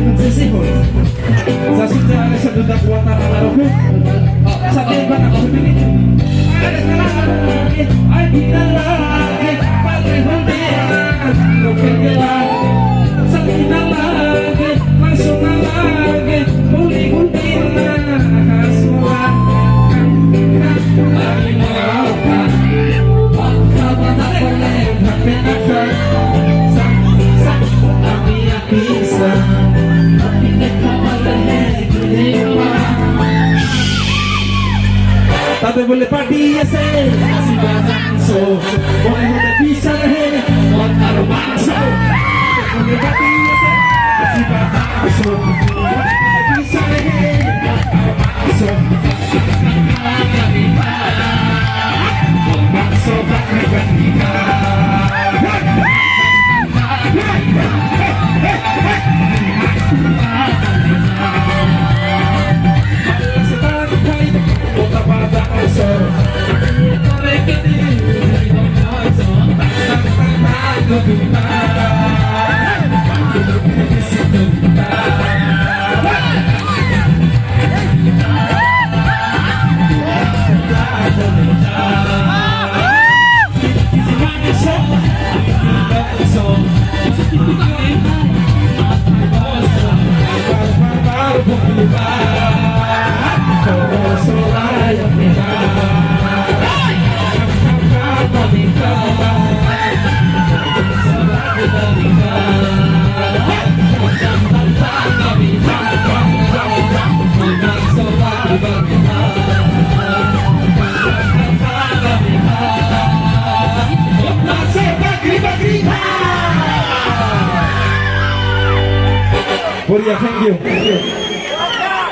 nagsisihol. Sa sudyari sa dudak wata na narogo. Sa tiba na kumili. Ay di na lagi pag-ihundihan. Lupigyan sa di na lagi masuk na lagi uli-uli na kasura. Ay mga ka pagkabata ko na yung hapinakan. Tapi boleh padi ya se, si badanso, boleh udah bisa deh, buat taruh bangso. Boleh padi ya se, si badanso, boleh udah bisa deh, buat taruh bangso. Bangso pakai bandika. Thank you.